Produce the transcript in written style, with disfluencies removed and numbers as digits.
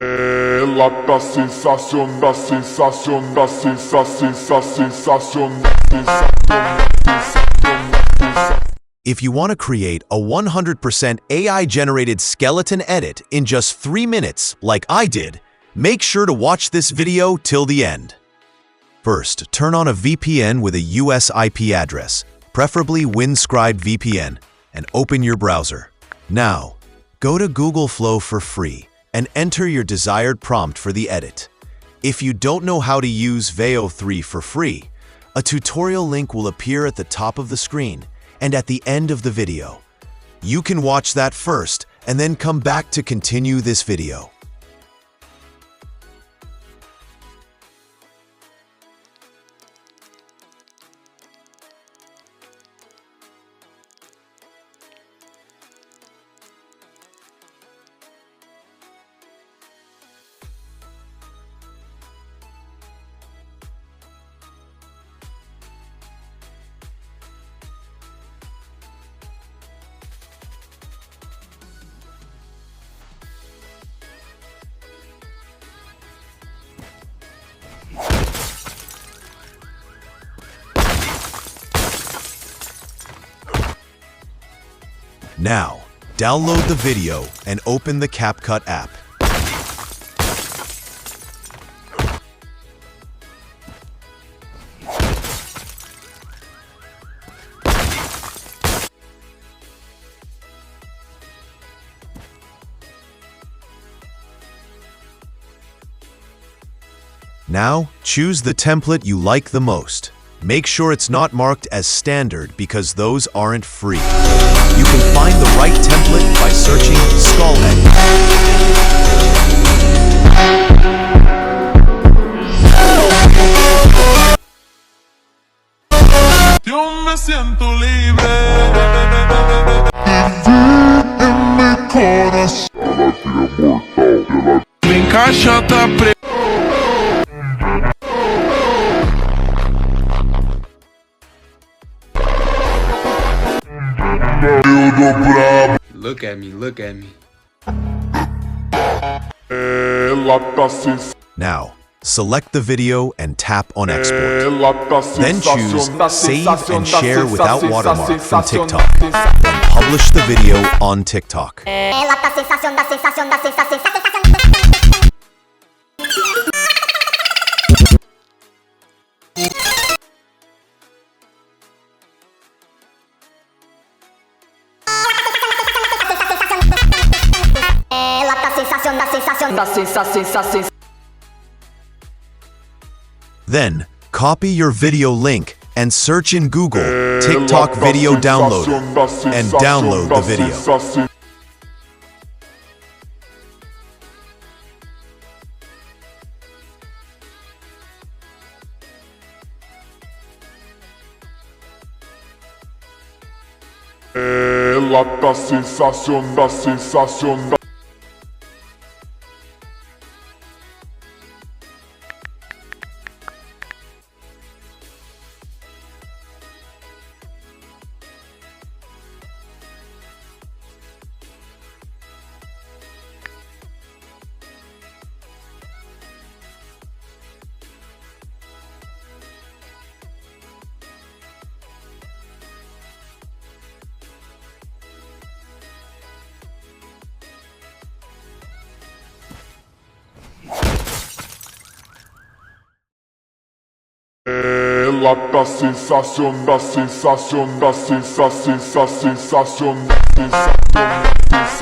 Da sensación, da sensación, da sensación, sensación. If you want to create a 100% AI-generated skeleton edit in just 3 minutes, like I did, make sure to watch this video till the end. First, turn on a VPN with a US IP address, preferably Windscribe VPN, and open your browser. Now, go to Google Flow for free and enter your desired prompt for the edit. If you don't know how to use Veo 3 for free, a tutorial link will appear at the top of the screen and at the end of the video. You can watch that first and then come back to continue this video. Now, download the video and open the CapCut app. Now, choose the template you like the most. Make sure it's not marked as standard because those aren't free. You can find the right template by searching Skull Edit. Yo me siento libre. Me encaixa pre. Look at me, look at me. Now, select the video and tap on export. Then choose Save and Share without watermark from TikTok. Then publish the video on TikTok. Then, copy your video link and search in Google TikTok video downloader and download the video. Da sensación, da sensación. Da sensación, da sensación, da sensación, sensación, sensación.